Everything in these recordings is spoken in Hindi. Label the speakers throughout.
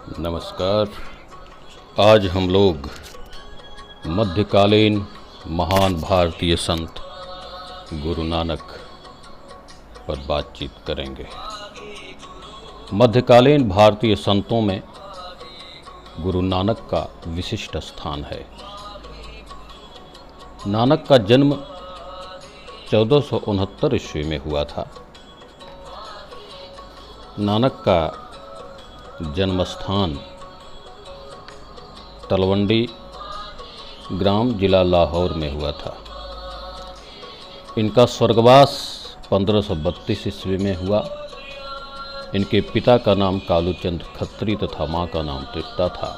Speaker 1: नमस्कार। आज हम लोग मध्यकालीन महान भारतीय संत गुरु नानक पर बातचीत करेंगे। मध्यकालीन भारतीय संतों में गुरु नानक का विशिष्ट स्थान है। नानक का जन्म 1469 ईस्वी में हुआ था। नानक का जन्म स्थान तलवंडी ग्राम जिला लाहौर में हुआ था। इनका स्वर्गवास 1532 ईस्वी में हुआ। इनके पिता का नाम कालूचंद खत्री तथा माँ का नाम तृप्ता था।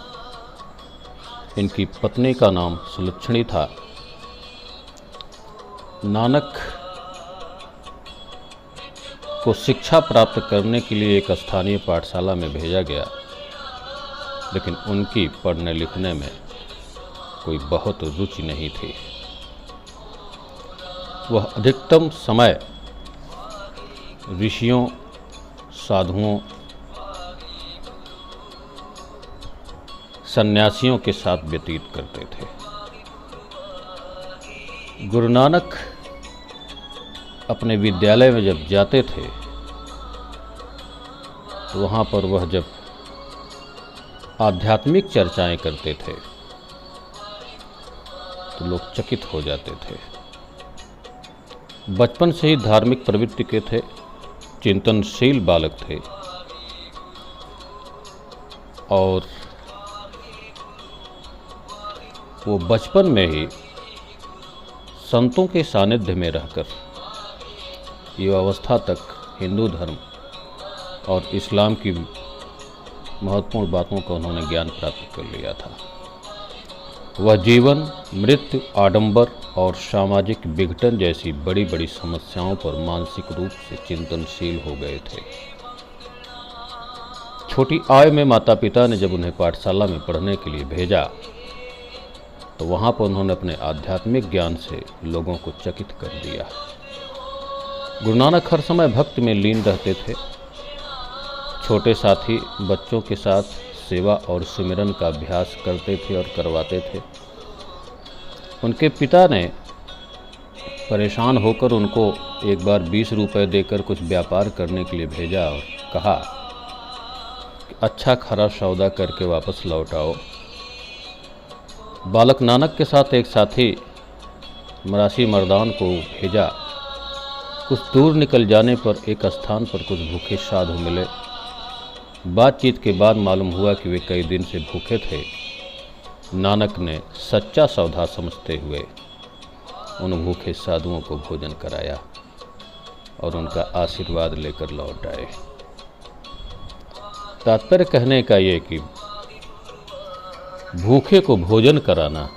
Speaker 1: इनकी पत्नी का नाम सुलक्षणी था। नानक को शिक्षा प्राप्त करने के लिए एक स्थानीय पाठशाला में भेजा गया, लेकिन उनकी पढ़ने लिखने में कोई बहुत रुचि नहीं थी। वह अधिकतम समय ऋषियों, साधुओं, सन्यासियों के साथ व्यतीत करते थे। गुरु नानक अपने विद्यालय में जब जाते थे तो वहाँ पर वह जब आध्यात्मिक चर्चाएं करते थे तो लोग चकित हो जाते थे। बचपन से ही धार्मिक प्रवृत्ति के थे, चिंतनशील बालक थे और वो बचपन में ही संतों के सानिध्य में रहकर युवावस्था तक हिंदू धर्म और इस्लाम की महत्वपूर्ण बातों का उन्होंने ज्ञान प्राप्त कर लिया था। वह जीवन, मृत्यु, आडंबर और सामाजिक विघटन जैसी बड़ी बड़ी समस्याओं पर मानसिक रूप से चिंतनशील हो गए थे। छोटी आयु में माता पिता ने जब उन्हें पाठशाला में पढ़ने के लिए भेजा तो वहाँ पर उन्होंने अपने आध्यात्मिक ज्ञान से लोगों को चकित कर दिया। गुरु नानक हर समय भक्ति में लीन रहते थे। छोटे साथी बच्चों के साथ सेवा और सुमिरन का अभ्यास करते थे और करवाते थे। उनके पिता ने परेशान होकर उनको एक बार 20 रुपए देकर कुछ व्यापार करने के लिए भेजा और कहा कि अच्छा खरा सौदा करके वापस लौट आओ। बालक नानक के साथ एक साथी मरासी मर्दान को भेजा। कुछ दूर निकल जाने पर एक स्थान पर कुछ भूखे साधु मिले। बातचीत के बाद मालूम हुआ कि वे कई दिन से भूखे थे। नानक ने सच्चा सौदा समझते हुए उन भूखे साधुओं को भोजन कराया और उनका आशीर्वाद लेकर लौट आए। तात्पर्य कहने का ये कि भूखे को भोजन कराना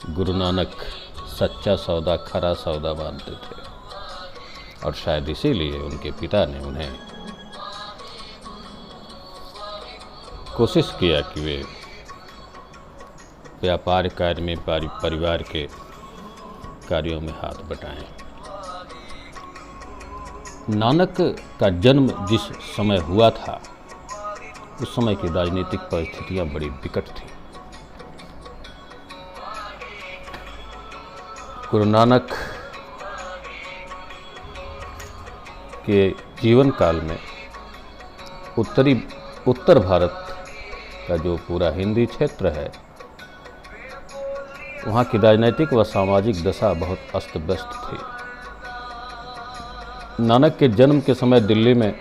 Speaker 1: गुरु नानक सच्चा सौदा, खरा सौदा मानते थे और शायद इसीलिए उनके पिता ने उन्हें कोशिश किया कि वे व्यापार कार्य में परिवार के कार्यों में हाथ बटाएं। नानक का जन्म जिस समय हुआ था उस समय की राजनीतिक परिस्थितियां बड़ी विकट थी। गुरु नानक के जीवन काल में उत्तर भारत का जो पूरा हिंदी क्षेत्र है वहाँ की राजनीतिक व सामाजिक दशा बहुत अस्त व्यस्त थी। नानक के जन्म के समय दिल्ली में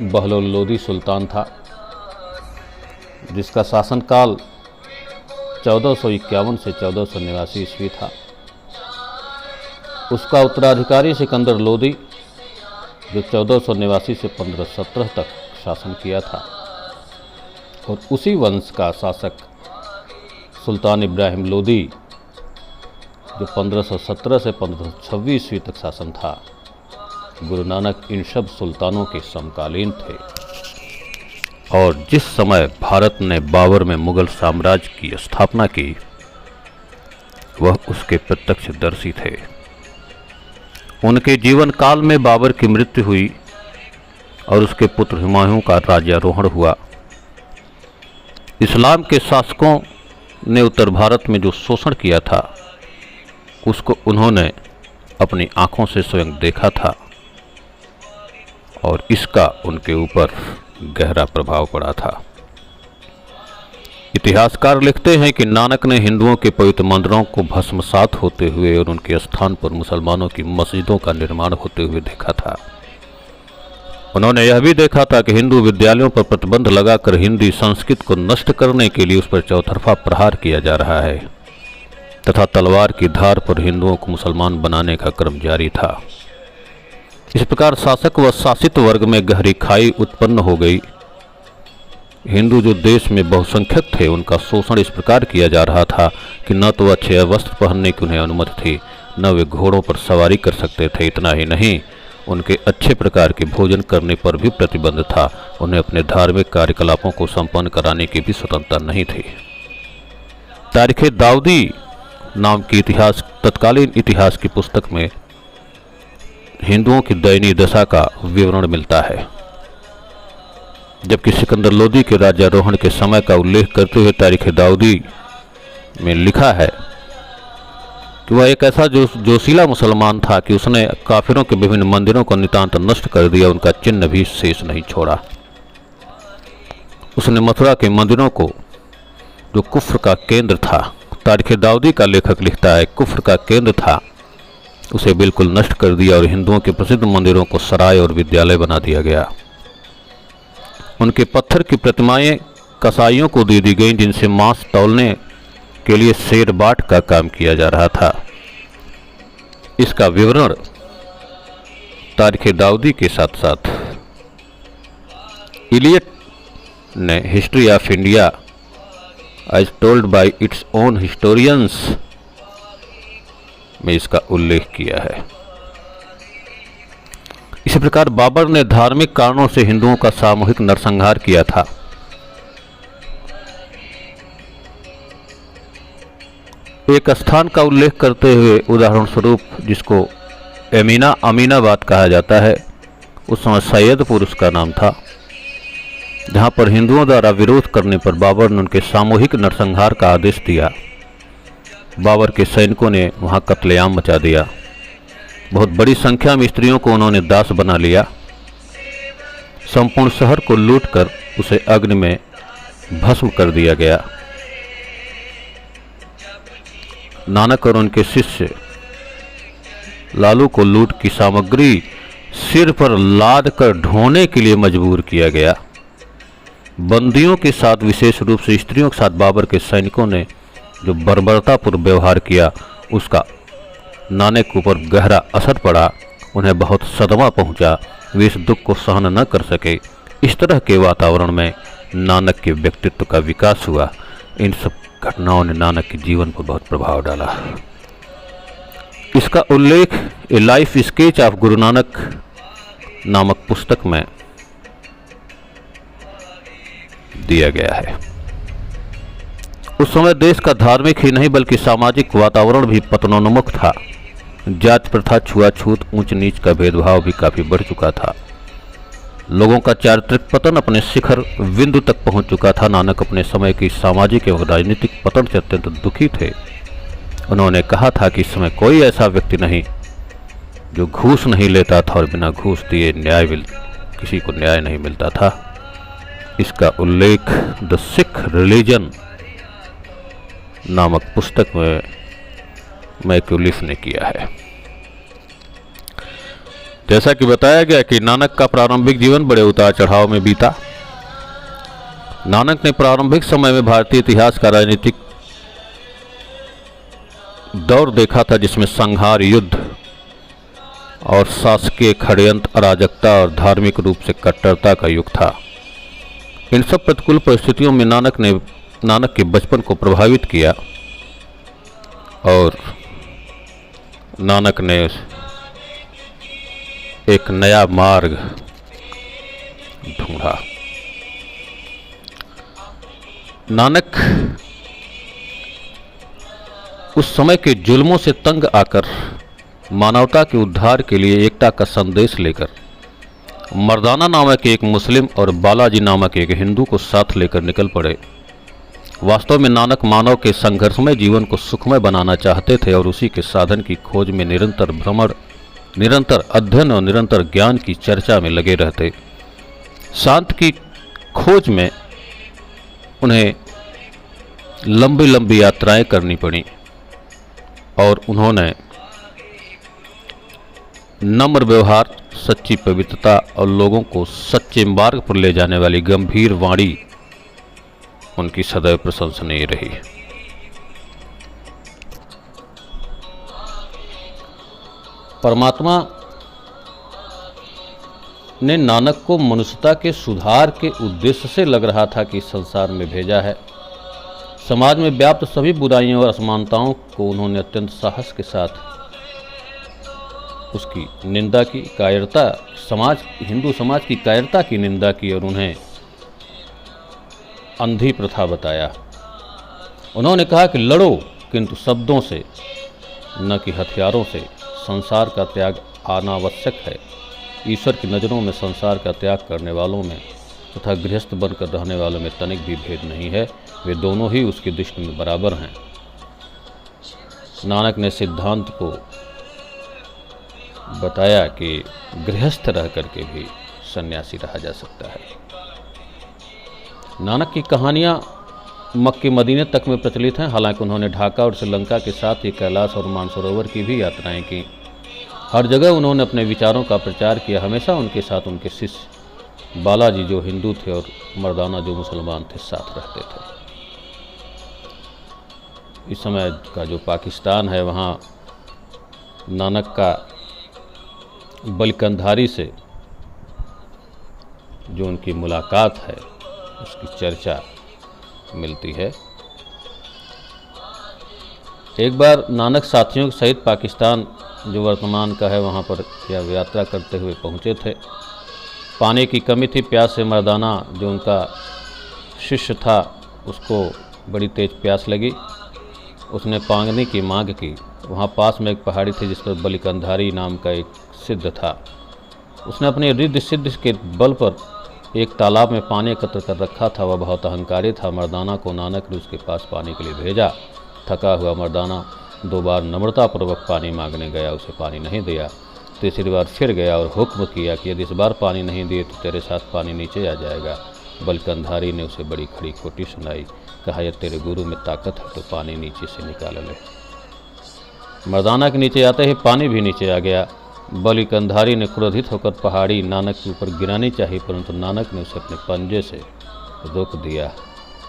Speaker 1: बहलोल लोदी सुल्तान था, जिसका शासनकाल 1451 से 1489 ईस्वी था। उसका उत्तराधिकारी सिकंदर लोदी जो 1489 से 1517 तक शासन किया था और उसी वंश का शासक सुल्तान इब्राहिम लोदी जो 1517 से 1526 ईस्वी तक शासन था। गुरु नानक इन सब सुल्तानों के समकालीन थे और जिस समय भारत ने बाबर में मुगल साम्राज्य की स्थापना की वह उसके प्रत्यक्षदर्शी थे। उनके जीवन काल में बाबर की मृत्यु हुई और उसके पुत्र हुमायूं का राज्यारोहण हुआ। इस्लाम के शासकों ने उत्तर भारत में जो शोषण किया था उसको उन्होंने अपनी आंखों से स्वयं देखा था और इसका उनके ऊपर गहरा प्रभाव पड़ा था। इतिहासकार लिखते हैं कि नानक ने हिंदुओं के पवित्र मंदिरों को भस्मसात होते हुए और उनके स्थान पर मुसलमानों की मस्जिदों का निर्माण होते हुए देखा था। उन्होंने यह भी देखा था कि हिंदू विद्यालयों पर प्रतिबंध लगाकर हिंदी संस्कृत को नष्ट करने के लिए उस पर चौतरफा प्रहार किया जा रहा है तथा तलवार की धार पर हिंदुओं को मुसलमान बनाने का क्रम जारी था। इस प्रकार शासक व शासित वर्ग में गहरी खाई उत्पन्न हो गई। हिंदू जो देश में बहुसंख्यक थे उनका शोषण इस प्रकार किया जा रहा था कि न तो अच्छे वस्त्र पहनने की उन्हें अनुमति थी, न वे घोड़ों पर सवारी कर सकते थे। इतना ही नहीं, उनके अच्छे प्रकार के भोजन करने पर भी प्रतिबंध था। उन्हें अपने धार्मिक कार्यकलापों को संपन्न कराने की भी स्वतंत्रता नहीं थी। तारीख़ दाऊदी नाम की तत्कालीन इतिहास की पुस्तक में हिंदुओं की दयनीय दशा का विवरण मिलता है, जबकि सिकंदर लोदी के राज्यारोहण के समय का उल्लेख करते हुए तारीख़ दाऊदी में लिखा है कि वह एक ऐसा जोशीला मुसलमान था कि उसने काफिरों के विभिन्न मंदिरों को नितांत नष्ट कर दिया, उनका चिन्ह भी शेष नहीं छोड़ा। उसने मथुरा के मंदिरों को, जो कुफ्र का केंद्र था, तारीख़ दाऊदी का लेखक लिखता है, कुफ्र का केंद्र था, उसे बिल्कुल नष्ट कर दिया और हिंदुओं के प्रसिद्ध मंदिरों को सराय और विद्यालय बना दिया गया। उनके पत्थर की प्रतिमाएं कसाईयों को दे दी गईं, जिनसे मांस तौलने के लिए शेर बाट का काम किया जा रहा था। इसका विवरण तारीख़ दाऊदी के साथ साथ इलियट ने history of India as told by its own historians में इसका उल्लेख किया है। इसी प्रकार बाबर ने धार्मिक कारणों से हिंदुओं का सामूहिक नरसंहार किया था। एक स्थान का उल्लेख करते हुए, उदाहरण स्वरूप जिसको अमीनाबाद कहा जाता है, उस समय सैयदपुर उसका नाम था, जहां पर हिंदुओं द्वारा विरोध करने पर बाबर ने उनके सामूहिक नरसंहार का आदेश दिया। बाबर के सैनिकों ने वहां कत्लेआम मचा दिया। बहुत बड़ी संख्या में स्त्रियों को उन्होंने दास बना लिया। संपूर्ण शहर को लूटकर उसे अग्नि में भस्म कर दिया गया। नानक और उनके शिष्य लालू को लूट की सामग्री सिर पर लाद कर ढोने के लिए मजबूर किया गया। बंदियों के साथ, विशेष रूप से स्त्रियों के साथ बाबर के सैनिकों ने जो बर्बरतापूर्व व्यवहार किया, उसका नानक के ऊपर गहरा असर पड़ा। उन्हें बहुत सदमा पहुंचा। वे इस दुख को सहन न कर सके। इस तरह के वातावरण में नानक के व्यक्तित्व का विकास हुआ। इन सब घटनाओं ने नानक के जीवन पर बहुत प्रभाव डाला। इसका उल्लेख ए life sketch of Guru Nanak नामक पुस्तक में दिया गया है। उस समय देश का धार्मिक ही नहीं बल्कि सामाजिक वातावरण भी पतनोन्मुख था। जाति प्रथा, छुआछूत, ऊंच नीच का भेदभाव भी काफी बढ़ चुका था। लोगों का चारित्रिक पतन अपने शिखर बिंदु तक पहुंच चुका था। नानक अपने समय की सामाजिक एवं राजनीतिक पतन से अत्यंत दुखी थे। उन्होंने कहा था कि इस समय कोई ऐसा व्यक्ति नहीं जो घूस नहीं लेता था और बिना घूस दिए किसी को न्याय नहीं मिलता था। इसका उल्लेख द सिख रिलीजन नामक पुस्तक में मैक्यूलिफ ने किया है। जैसा कि बताया गया कि नानक का प्रारंभिक जीवन बड़े उतार चढ़ाव में बीता। नानक ने प्रारंभिक समय में भारतीय इतिहास का राजनीतिक दौर देखा था, जिसमें संहार, युद्ध और शासकीय षड्यंत्र, अराजकता और धार्मिक रूप से कट्टरता का युग था। इन सब प्रतिकूल परिस्थितियों में नानक के बचपन को प्रभावित किया और नानक ने एक नया मार्ग ढूंढा। नानक उस समय के जुल्मों से तंग आकर मानवता के उद्धार के लिए एकता का संदेश लेकर मर्दाना नामक एक मुस्लिम और बालाजी नामक एक हिंदू को साथ लेकर निकल पड़े। वास्तव में नानक मानव के संघर्षमय जीवन को सुखमय बनाना चाहते थे और उसी के साधन की खोज में निरंतर भ्रमण, निरंतर अध्ययन और निरंतर ज्ञान की चर्चा में लगे रहते। शांत की खोज में उन्हें लंबी लंबी यात्राएं करनी पड़ी और उन्होंने नम्र व्यवहार, सच्ची पवित्रता और लोगों को सच्चे मार्ग पर ले जाने वाली गंभीर वाणी उनकी सदैव प्रशंसनीय रही। परमात्मा ने नानक को मनुष्यता के सुधार के उद्देश्य से लग रहा था कि संसार में भेजा है। समाज में व्याप्त सभी बुराइयों और असमानताओं को उन्होंने अत्यंत साहस के साथ उसकी निंदा की, कायरता, हिंदू समाज की कायरता की निंदा की और उन्हें अंधी प्रथा बताया। उन्होंने कहा कि लड़ो किंतु शब्दों से न कि हथियारों से। संसार का त्याग अनावश्यक है। ईश्वर की नज़रों में संसार का त्याग करने वालों में तथा गृहस्थ बनकर रहने वालों में तनिक भी भेद नहीं है। वे दोनों ही उसकी दृष्टि में बराबर हैं। नानक ने सिद्धांत को बताया कि गृहस्थ रह करके भी सन्यासी रहा जा सकता है। नानक की कहानियाँ मक्के मदीने तक में प्रचलित हैं। हालांकि उन्होंने ढाका और श्रीलंका के साथ ही कैलाश और मानसरोवर की भी यात्राएं की। हर जगह उन्होंने अपने विचारों का प्रचार किया। हमेशा उनके साथ उनके शिष्य बालाजी जो हिंदू थे और मर्दाना जो मुसलमान थे साथ रहते थे। इस समय का जो पाकिस्तान है वहाँ नानक का बलिकंधारी से जो उनकी मुलाकात है उसकी चर्चा मिलती है। एक बार नानक साथियों के सहित पाकिस्तान जो वर्तमान का है वहाँ पर यात्रा करते हुए पहुँचे थे। पानी की कमी थी। प्यास से मर्दाना जो उनका शिष्य था उसको बड़ी तेज प्यास लगी। उसने पानी की मांग की। वहाँ पास में एक पहाड़ी थी जिस पर बलिकंधारी नाम का एक सिद्ध था। उसने अपने रिद्ध सिद्ध के बल पर एक तालाब में पानी एकत्र कर रखा था। वह बहुत अहंकारी था। मर्दाना को नानक ने उसके पास पानी के लिए भेजा। थका हुआ मर्दाना 2 बार नम्रतापूर्वक पानी मांगने गया, उसे पानी नहीं दिया। तीसरी बार फिर गया और हुक्म किया कि यदि इस बार पानी नहीं दिए तो तेरे साथ पानी नीचे आ जाएगा। बलिकंधारी ने उसे बड़ी खड़ी खोटी सुनाई। कहा, यदि तेरे गुरु में ताकत है तो पानी नीचे से निकाल ले। मर्दाना के नीचे आते ही पानी भी नीचे आ गया। बलिकंधारी ने क्रोधित होकर पहाड़ी नानक के ऊपर गिरानी चाहिए, परंतु नानक ने उसे अपने पंजे से रोक दिया।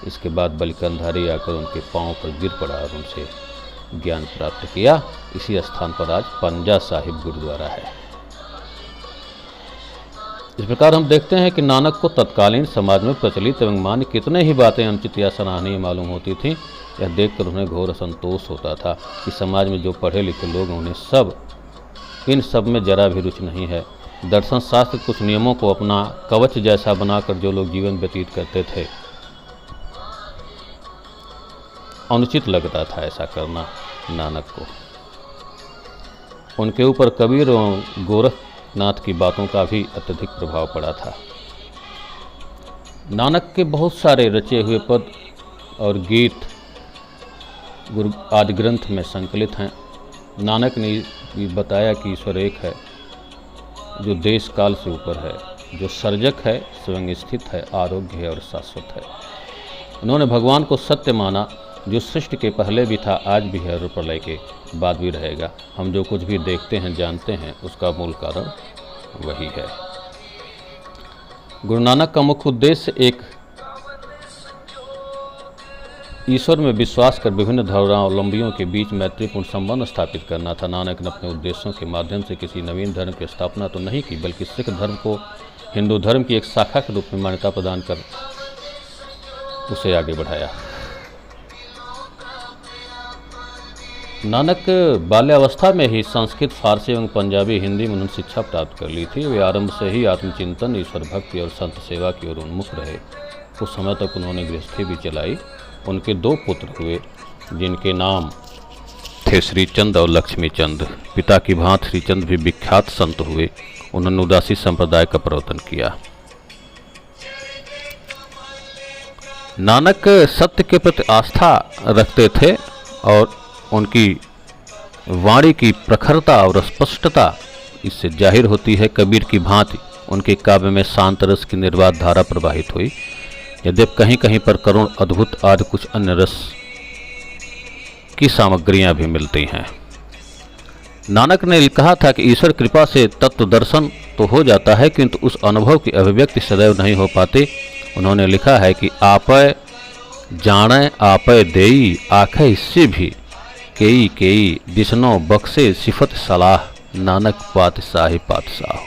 Speaker 1: इसके बाद बलिकंधारी आकर उनके पांव पर गिर पड़ा और उनसे ज्ञान प्राप्त किया। इसी स्थान पर आज पंजा साहिब गुरुद्वारा है। इस प्रकार हम देखते हैं कि नानक को तत्कालीन समाज में प्रचलित एवं मान्य कितने ही बातें अनुचित या सराहनीय मालूम होती थीं। यह देखकर उन्हें घोर असंतोष होता था कि समाज में जो पढ़े लिखे लोग उन्हें इन सब में जरा भी रुचि नहीं है। दर्शन शास्त्र कुछ नियमों को अपना कवच जैसा बनाकर जो लोग जीवन व्यतीत करते थे, अनुचित लगता था ऐसा करना नानक को। उनके ऊपर कबीर एवं गोरखनाथ की बातों का भी अत्यधिक प्रभाव पड़ा था। नानक के बहुत सारे रचे हुए पद और गीत गुरु आदि ग्रंथ में संकलित हैं। नानक ने भी बताया कि ईश्वर एक है, जो देश काल से ऊपर है, जो सर्जक है, स्वयं स्थित है, आरोग्य है और शाश्वत है। उन्होंने भगवान को सत्य माना, जो सृष्टि के पहले भी था, आज भी है और प्रलय के बाद भी रहेगा। हम जो कुछ भी देखते हैं, जानते हैं, उसका मूल कारण वही है। गुरु नानक का मुख्य उद्देश्य एक ईश्वर में विश्वास कर विभिन्न धर्मावलंबियों के बीच मैत्रीपूर्ण संबंध स्थापित करना था। नानक ने अपने उद्देश्यों के माध्यम से किसी नवीन धर्म की स्थापना तो नहीं की, बल्कि सिख धर्म को हिंदू धर्म की एक शाखा के रूप में मान्यता प्रदान कर उसे आगे बढ़ाया। नानक बाल्यावस्था में ही संस्कृत, फारसी एवं पंजाबी, हिंदी में उन्होंने शिक्षा प्राप्त कर ली थी। वे आरंभ से ही आत्मचिंतन, ईश्वर भक्ति और संत सेवा की ओर उन्मुख रहे। कुछ समय तक उन्होंने गृहस्थी भी चलाई। उनके 2 पुत्र हुए जिनके नाम थे श्रीचंद और लक्ष्मीचंद। पिता की भांति श्रीचंद भी विख्यात संत हुए। उन्होंने उदासी संप्रदाय का प्रवर्तन किया। नानक सत्य के प्रति आस्था रखते थे और उनकी वाणी की प्रखरता और स्पष्टता इससे जाहिर होती है। कबीर की भांति उनके काव्य में शांत रस की निर्बाध धारा प्रवाहित हुई, यद्यपि कहीं कहीं पर करुण, अद्भुत आदि कुछ अन्य रस की सामग्रियां भी मिलती हैं। नानक ने कहा था कि ईश्वर कृपा से तत्व दर्शन तो हो जाता है, किंतु उस अनुभव की अभिव्यक्ति सदैव नहीं हो पाती। उन्होंने लिखा है कि आपय जाने आपय देई, आखे इससे भी केई केई, विष्णु बख्शे सिफत सलाह, नानक पातशाही पातशाह।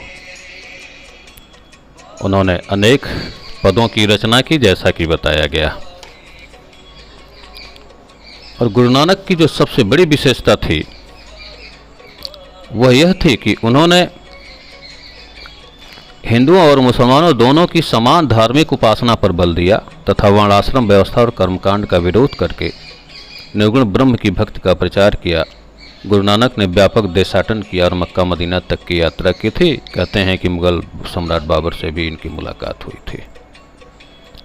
Speaker 1: उन्होंने अनेक पदों की रचना की, जैसा कि बताया गया। और गुरु नानक की जो सबसे बड़ी विशेषता थी वह यह थी कि उन्होंने हिंदुओं और मुसलमानों दोनों की समान धार्मिक उपासना पर बल दिया तथा वर्णाश्रम व्यवस्था और कर्मकांड का विरोध करके निर्गुण ब्रह्म की भक्ति का प्रचार किया। गुरु नानक ने व्यापक देशाटन किया और मक्का मदीना तक की यात्रा की थी। कहते हैं कि मुगल सम्राट बाबर से भी इनकी मुलाकात हुई थी।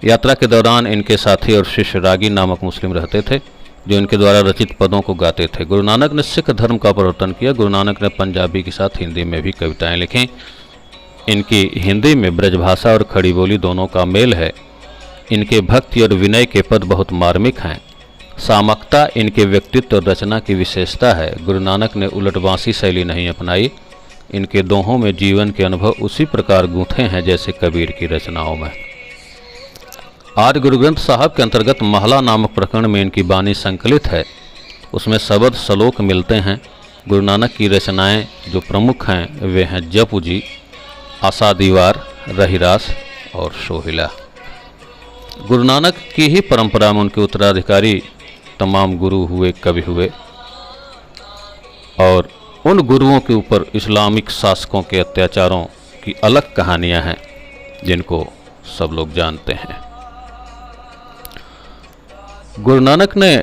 Speaker 1: यात्रा के दौरान इनके साथी और शिष्य रागी नामक मुस्लिम रहते थे, जो इनके द्वारा रचित पदों को गाते थे। गुरु नानक ने सिख धर्म का प्रवर्तन किया। गुरु नानक ने पंजाबी के साथ हिंदी में भी कविताएं लिखीं। इनकी हिंदी में ब्रजभाषा और खड़ी बोली दोनों का मेल है। इनके भक्ति और विनय के पद बहुत मार्मिक हैं। सामकता इनके व्यक्तित्व और रचना की विशेषता है। गुरु नानक ने उलटवासी शैली नहीं अपनाई। इनके दोहों में जीवन के अनुभव उसी प्रकार गूंथे हैं जैसे कबीर की रचनाओं में। आदि गुरु ग्रंथ साहब के अंतर्गत महला नामक प्रकरण में इनकी बानी संकलित है। उसमें शब्द श्लोक मिलते हैं। गुरु नानक की रचनाएं जो प्रमुख हैं वे हैं जपू जी, आशा दीवार, रहीरास और सोहिला। गुरु नानक की ही परंपरा में उनके उत्तराधिकारी तमाम गुरु हुए, कवि हुए और उन गुरुओं के ऊपर इस्लामिक शासकों के अत्याचारों की अलग कहानियां हैं जिनको सब लोग जानते हैं। गुरु नानक ने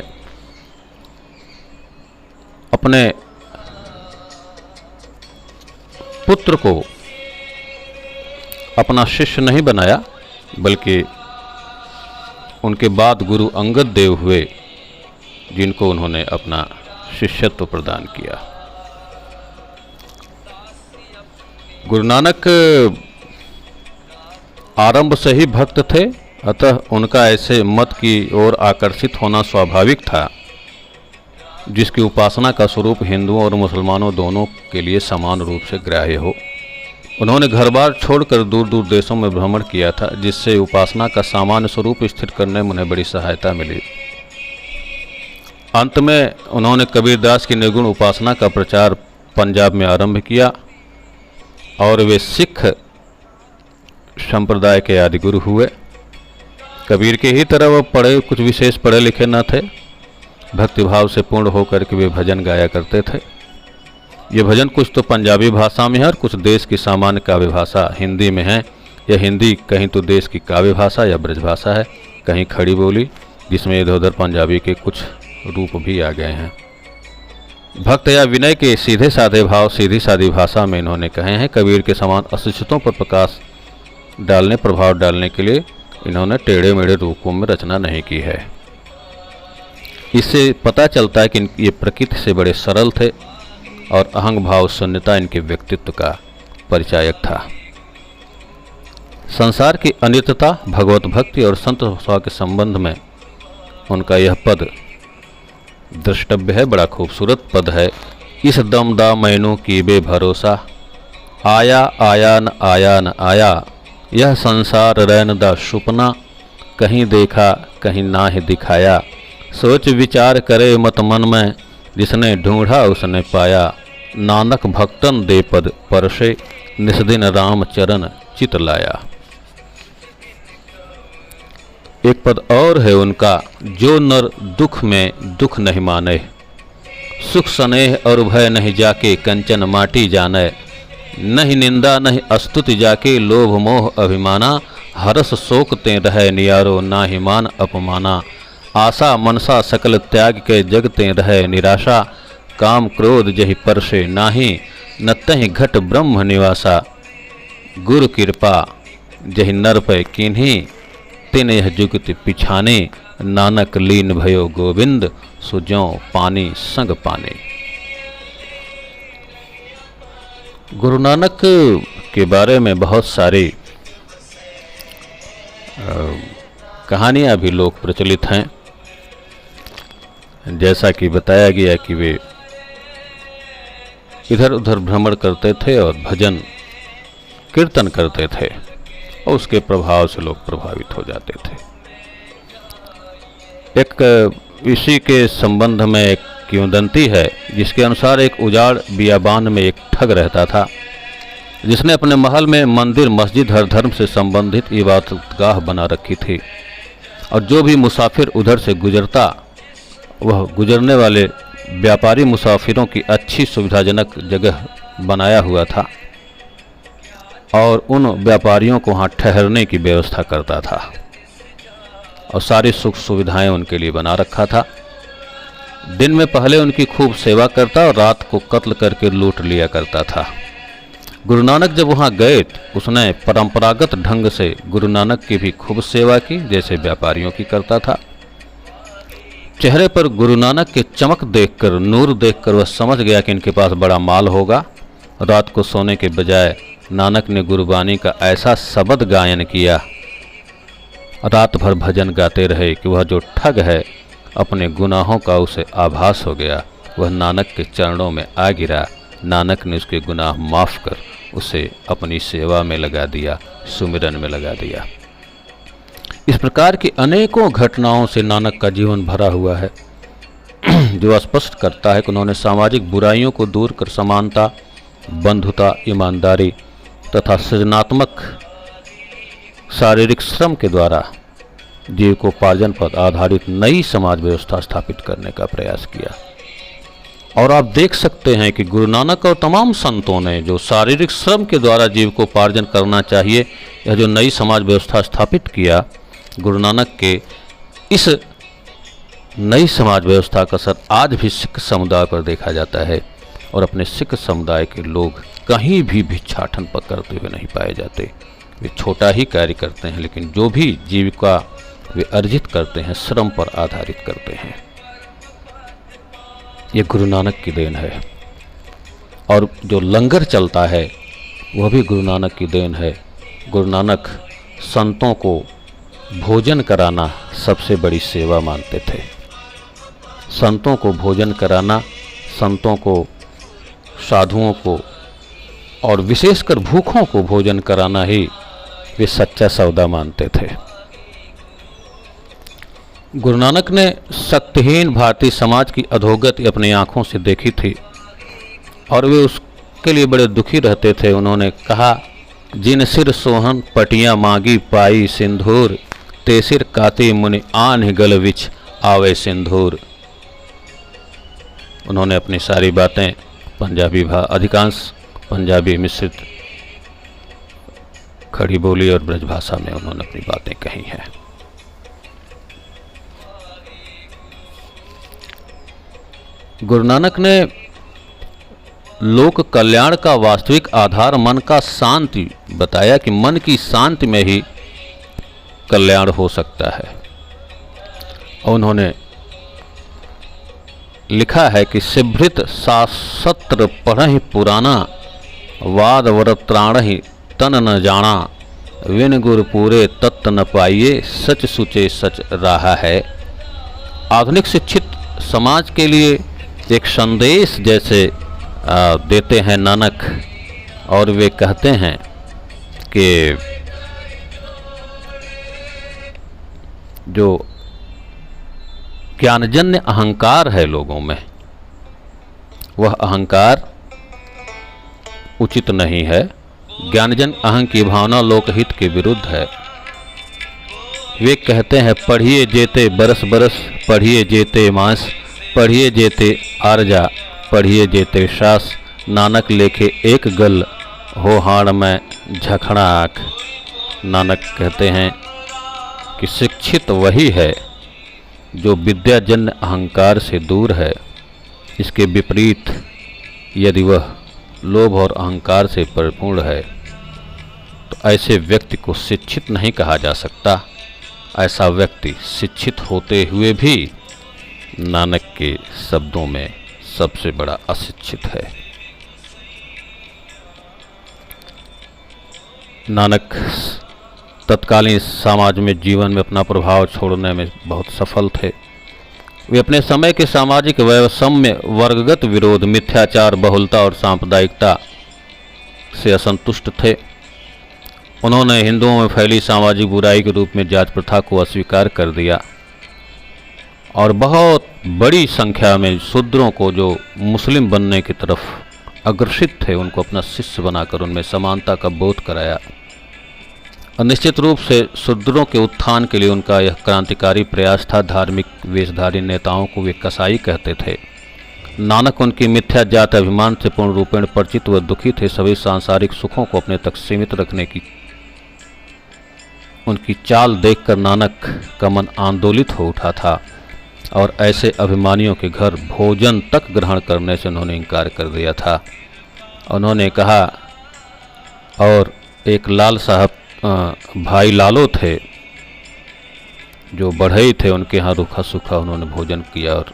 Speaker 1: अपने पुत्र को अपना शिष्य नहीं बनाया, बल्कि उनके बाद गुरु अंगद देव हुए, जिनको उन्होंने अपना शिष्यत्व प्रदान किया। गुरु नानक आरंभ से ही भक्त थे, अतः उनका ऐसे मत की ओर आकर्षित होना स्वाभाविक था जिसकी उपासना का स्वरूप हिंदुओं और मुसलमानों दोनों के लिए समान रूप से ग्राह्य हो। उन्होंने घर बार छोड़कर दूर दूर देशों में भ्रमण किया था, जिससे उपासना का सामान्य स्वरूप स्थिर करने में उन्हें बड़ी सहायता मिली। अंत में उन्होंने कबीरदास की निर्गुण उपासना का प्रचार पंजाब में आरंभ किया और वे सिख संप्रदाय के आदि गुरु हुए। कबीर के ही तरह वह कुछ विशेष पढ़े लिखे न थे। भक्तिभाव से पूर्ण होकर के वे भजन गाया करते थे। ये भजन कुछ तो पंजाबी भाषा में है और कुछ देश की सामान्य काव्य भाषा हिंदी में है। यह हिंदी कहीं तो देश की काव्य भाषा या ब्रजभाषा है, कहीं खड़ी बोली, जिसमें इधर उधर पंजाबी के कुछ रूप भी आ गए हैं। भक्त या विनय के सीधे साधे भाव सीधी सादी भाषा में इन्होंने कहे हैं। कबीर के समान अशिक्षितों पर प्रकाश डालने, प्रभाव डालने के लिए इन्होंने टेढ़े मेढ़े रूपों में रचना नहीं की है। इससे पता चलता है कि ये प्रकृति से बड़े सरल थे और अहंग भाव शून्यता इनके व्यक्तित्व का परिचायक था। संसार की अनित्यता, भगवत भक्ति और संत सेवा के संबंध में उनका यह पद द्रष्टव्य है। बड़ा खूबसूरत पद है। इस दम दा मैनू की बे भरोसा, आया आया न आया न आया, यह संसार रैन दा सुपना, कहीं देखा कहीं ना ही दिखाया, सोच विचार करे मत मन में, जिसने ढूंढा उसने पाया, नानक भक्तन दे पद परसे, निस्दिन राम चरण चित लाया। एक पद और है उनका, जो नर दुख में दुख नहीं माने, सुख स्नेह और भय नहीं जाके, कंचन माटी जाने, नहीं निंदा नहीं अस्तुति जाके, लोभ मोह अभिमाना, हरस शोक ते रहे नियारो, ना ही मान अपमाना, आशा मनसा सकल त्याग के जगते रहे निराशा, काम क्रोध जहि परसे नाही, न तहि घट ब्रह्म निवासा, गुरु कृपा जहि नर पे कीन्ही, तिन यह जुगति पिछाने, नानक लीन भयो गोविंद, सुज्यों पानी संग पाने। गुरु नानक के बारे में बहुत सारी कहानियाँ भी लोक प्रचलित हैं। जैसा कि बताया गया कि वे इधर उधर भ्रमण करते थे और भजन कीर्तन करते थे और उसके प्रभाव से लोग प्रभावित हो जाते थे। एक इसी के संबंध में एक किंवदंती है, जिसके अनुसार एक उजाड़ बियाबान में एक ठग रहता था, जिसने अपने महल में मंदिर मस्जिद हर धर्म से संबंधित इबादतगाह बना रखी थी, और जो भी मुसाफिर उधर से गुजरता वह गुजरने वाले व्यापारी मुसाफिरों की अच्छी सुविधाजनक जगह बनाया हुआ था और उन व्यापारियों को वहाँ ठहरने की व्यवस्था करता था और सारी सुख सुविधाएं उनके लिए बना रखा था। दिन में पहले उनकी खूब सेवा करता और रात को कत्ल करके लूट लिया करता था। गुरु नानक जब वहाँ गए तो उसने परंपरागत ढंग से गुरु नानक की भी खूब सेवा की, जैसे व्यापारियों की करता था। चेहरे पर गुरु नानक के चमक देखकर, नूर देखकर वह समझ गया कि इनके पास बड़ा माल होगा। रात को सोने के बजाय नानक ने गुरुबानी का ऐसा शब्द गायन किया, रात भर भजन गाते रहे कि वह जो ठग है अपने गुनाहों का उसे आभास हो गया। वह नानक के चरणों में आ गिरा। नानक ने उसके गुनाह माफ़ कर उसे अपनी सेवा में लगा दिया, सुमिरन में लगा दिया। इस प्रकार की अनेकों घटनाओं से नानक का जीवन भरा हुआ है, जो स्पष्ट करता है कि उन्होंने सामाजिक बुराइयों को दूर कर समानता, बंधुता, ईमानदारी तथा सृजनात्मक शारीरिक श्रम के द्वारा जीविकोपार्जन पर आधारित नई समाज व्यवस्था स्थापित करने का प्रयास किया। और आप देख सकते हैं कि गुरु नानक और तमाम संतों ने जो शारीरिक श्रम के द्वारा जीविकोपार्जन करना चाहिए, यह जो नई समाज व्यवस्था स्थापित किया, गुरु नानक के इस नई समाज व्यवस्था का असर आज भी सिख समुदाय पर देखा जाता है। और अपने सिख समुदाय के लोग कहीं भी भिक्षाटन पकड़ते हुए नहीं पाए जाते। वे छोटा ही कार्य करते हैं, लेकिन जो भी जीविका वे अर्जित करते हैं श्रम पर आधारित करते हैं। ये गुरु नानक की देन है। और जो लंगर चलता है वह भी गुरु नानक की देन है। गुरु नानक संतों को भोजन कराना सबसे बड़ी सेवा मानते थे। संतों को भोजन कराना, संतों को, साधुओं को और विशेषकर भूखों को भोजन कराना ही वे सच्चा सौदा मानते थे। गुरु नानक ने शक्तिहीन भारतीय समाज की अधोगति अपनी आंखों से देखी थी और वे उसके लिए बड़े दुखी रहते थे। उन्होंने कहा, जिन सिर सोहन पटियां मांगी पाई सिंदूर, ते सिर काती मुनि आन गल विच आवे सिंदूर। उन्होंने अपनी सारी बातें पंजाबी अधिकांश पंजाबी मिश्रित खड़ी बोली और ब्रज भाषा में उन्होंने अपनी बातें कही हैं। गुरु नानक ने लोक कल्याण का वास्तविक आधार मन का शांति बताया कि मन की शांति में ही कल्याण हो सकता है। और उन्होंने लिखा है कि सिभृत शास्त्र पढ़हि पुराना, वाद वरत्राणहि तन न जाना, विन गुर पूरे तत्त न पाइए, सच सुचे सच रहा है। आधुनिक शिक्षित समाज के लिए एक संदेश जैसे देते हैं नानक, और वे कहते हैं कि जो ज्ञानजन्य अहंकार है लोगों में, वह अहंकार उचित नहीं है। ज्ञानजन अहं की भावना लोकहित के विरुद्ध है। वे कहते हैं, पढ़िए जेते बरस बरस, पढ़िए जेते मास, पढ़िए जेते आरजा, पढ़िए जेते शास, नानक लेखे एक गल, हो हाण में झखड़ा आँख। नानक कहते हैं कि शिक्षित वही है जो विद्याजन्य अहंकार से दूर है। इसके विपरीत यदि वह लोभ और अहंकार से परिपूर्ण है तो ऐसे व्यक्ति को शिक्षित नहीं कहा जा सकता। ऐसा व्यक्ति शिक्षित होते हुए भी नानक के शब्दों में सबसे बड़ा अशिक्षित है। नानक तत्कालीन समाज में जीवन में अपना प्रभाव छोड़ने में बहुत सफल थे। वे अपने समय के सामाजिक वैषम्य, वर्गगत विरोध, मिथ्याचार, बहुलता और सांप्रदायिकता से असंतुष्ट थे। उन्होंने हिंदुओं में फैली सामाजिक बुराई के रूप में जात प्रथा को अस्वीकार कर दिया और बहुत बड़ी संख्या में शूद्रों को जो मुस्लिम बनने की तरफ अग्रसित थे उनको अपना शिष्य बनाकर उनमें समानता का बोध कराया। और निश्चित रूप से शूद्रों के उत्थान के लिए उनका यह क्रांतिकारी प्रयास था। धार्मिक वेशधारी नेताओं को वे कसाई कहते थे। नानक उनकी मिथ्या जात अभिमान से पूर्ण रूपेण परिचित व दुखी थे। सभी सांसारिक सुखों को अपने तक सीमित रखने की उनकी चाल देखकर नानक का मन आंदोलित हो उठा था और ऐसे अभिमानियों के घर भोजन तक ग्रहण करने से उन्होंने इनकार कर दिया था। उन्होंने कहा, और एक लाल साहब भाई लालो थे जो बढ़ई थे, उनके यहाँ रूखा सूखा उन्होंने भोजन किया और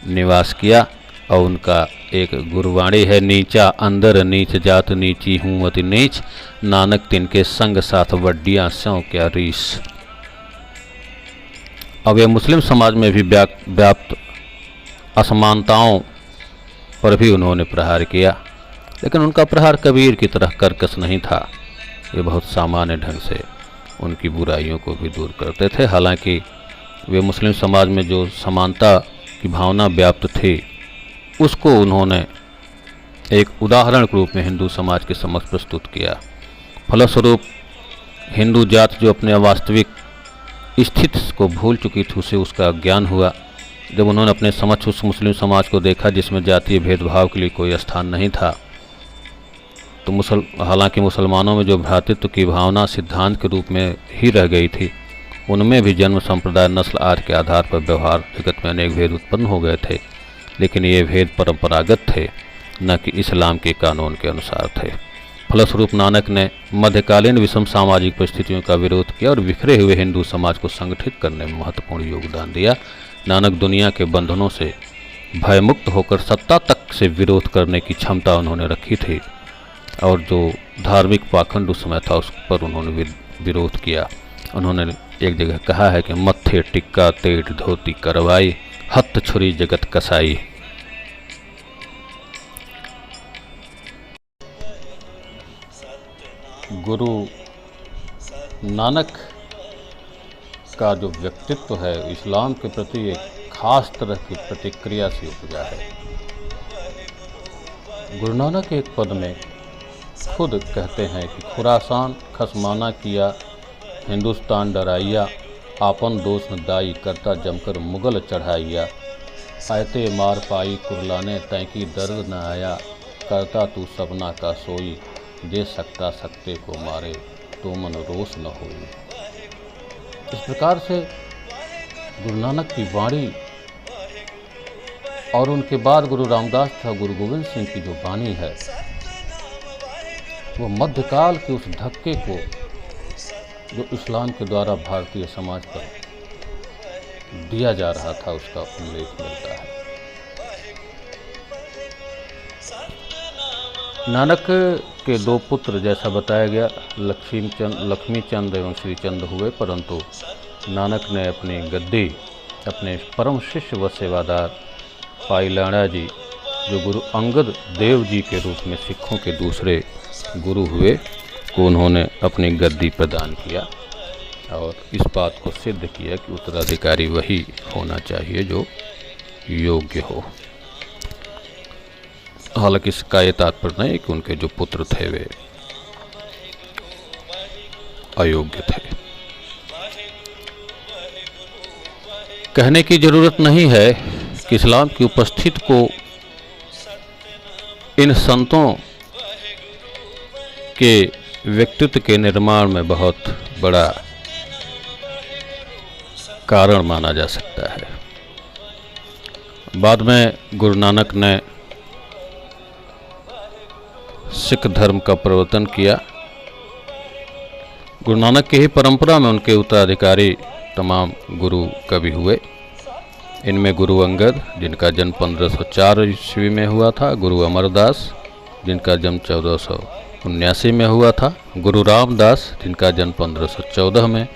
Speaker 1: निवास किया। और उनका एक गुरबाणी है, नीचा अंदर नीच जात नीची हूँ अति नीच, नानक तिनके संग साथ वड्डियाँ स्यों क्या रीस। अब यह मुस्लिम समाज में भी व्याप्त असमानताओं पर भी उन्होंने प्रहार किया, लेकिन उनका प्रहार कबीर की तरह कर्कश नहीं था। वे बहुत सामान्य ढंग से उनकी बुराइयों को भी दूर करते थे। हालांकि वे मुस्लिम समाज में जो समानता की भावना व्याप्त थी उसको उन्होंने एक उदाहरण के रूप में हिंदू समाज के समक्ष प्रस्तुत किया। फलस्वरूप हिंदू जात जो अपने वास्तविक स्थिति को भूल चुकी थी उसे उसका ज्ञान हुआ। जब उन्होंने अपने समक्ष उस मुस्लिम समाज को देखा जिसमें जातीय भेदभाव के लिए कोई स्थान नहीं था, तो हालांकि मुसलमानों में जो भ्रातृत्व की भावना सिद्धांत के रूप में ही रह गई थी, उनमें भी जन्म, संप्रदाय, नस्ल आदि के आधार पर व्यवहार जगत में अनेक भेद उत्पन्न हो गए थे। लेकिन ये भेद परंपरागत थे, न कि इस्लाम के कानून के अनुसार थे। फलस्वरूप नानक ने मध्यकालीन विषम सामाजिक परिस्थितियों का विरोध किया और बिखरे हुए हिंदू समाज को संगठित करने में महत्वपूर्ण योगदान दिया। नानक दुनिया के बंधनों से भयमुक्त होकर सत्ता तक से विरोध करने की क्षमता उन्होंने रखी थी और जो धार्मिक पाखंड उस समय था उस पर उन्होंने विरोध किया। उन्होंने एक जगह कहा है कि मत्थे टिक्का तेट धोती करवाई, हथ छुरी जगत कसाई। गुरु नानक का जो व्यक्तित्व है इस्लाम के प्रति एक खास तरह की प्रतिक्रिया से उपजा है। गुरु नानक एक पद में खुद कहते हैं कि खुरासान खसमाना किया, हिंदुस्तान डराइया, आपन दोष न दाई, करता जमकर मुगल चढ़ाइया, आयते मार पाई कुरलाने तैकी दर्द न आया, करता तू सपना का सोई, दे सकता सकते को मारे, तो मन रोष न होई। इस प्रकार से गुरु नानक की वाणी और उनके बाद गुरु रामदास तथा गुरु गोविंद सिंह की जो वाणी है वो मध्यकाल के उस धक्के को जो इस्लाम के द्वारा भारतीय समाज पर दिया जा रहा था उसका उल्लेख मिलता है। नानक के दो पुत्र जैसा बताया गया लक्ष्मी चंद एवं श्री चंद हुए, परंतु नानक ने अपनी गद्दी अपने परम शिष्य व सेवादार पाई लाड़ा जी जो गुरु अंगद देव जी के रूप में सिखों के दूसरे गुरु हुए को उन्होंने अपनी गद्दी प्रदान किया और इस बात को सिद्ध किया कि उत्तराधिकारी वही होना चाहिए जो योग्य हो। हालांकि इसका ये तात्पर्य नहीं कि उनके जो पुत्र थे वे अयोग्य थे। कहने की जरूरत नहीं है कि इस्लाम की उपस्थिति को इन संतों के व्यक्तित्व के निर्माण में बहुत बड़ा कारण माना जा सकता है। बाद में गुरु नानक ने सिख धर्म का प्रवर्तन किया गुरु नानक की ही परंपरा में उनके उत्तराधिकारी तमाम गुरु कवि हुए। इनमें गुरु अंगद, जिनका जन्म 1504 ईस्वी में हुआ था, गुरु अमरदास, जिनका जन्म 1479 में हुआ था, गुरु रामदास, जिनका जन्म 1514 में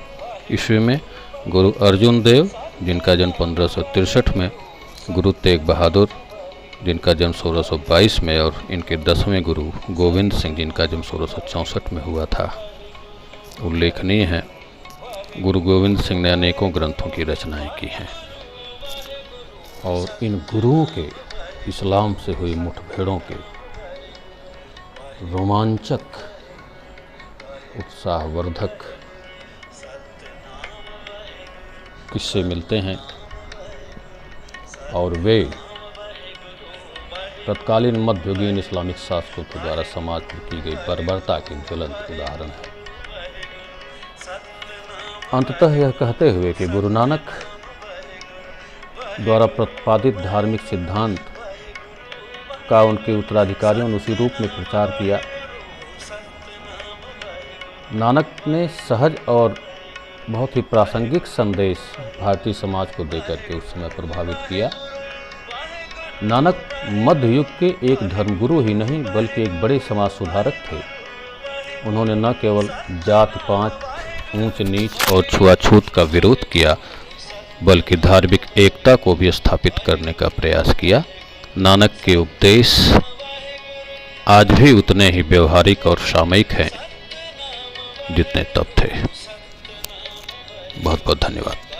Speaker 1: ईस्वी में, गुरु अर्जुन देव, जिनका जन्म 1563 में, गुरु तेग बहादुर, जिनका जन्म 1622 में, और इनके 10वें गुरु गोविंद सिंह, जिनका जन्म 1664 में हुआ था। उल्लेखनीय है, गुरु गोविंद सिंह ने अनेकों ग्रंथों की रचनाएं की हैं और इन गुरुओं के इस्लाम से हुई मुठभेड़ों के रोमांचक, उत्साहवर्धक किस्से मिलते हैं और वे तत्कालीन मध्ययुगीन इस्लामिक शासकों के द्वारा समाज पर की गई बर्बरता के ज्वलंत उदाहरण है। अंततः यह कहते हुए कि गुरु नानक द्वारा प्रतिपादित धार्मिक सिद्धांत का उनके उत्तराधिकारियों ने उसी रूप में प्रचार किया। नानक ने सहज और बहुत ही प्रासंगिक संदेश भारतीय समाज को देकर के उस समय प्रभावित किया। नानक मध्य युग के एक धर्मगुरु ही नहीं बल्कि एक बड़े समाज सुधारक थे। उन्होंने न केवल जात पात, ऊंच नीच और छुआछूत का विरोध किया बल्कि धार्मिक एकता को भी स्थापित करने का प्रयास किया। नानक के उपदेश आज भी उतने ही व्यवहारिक और सामयिक हैं जितने तब थे। बहुत बहुत धन्यवाद।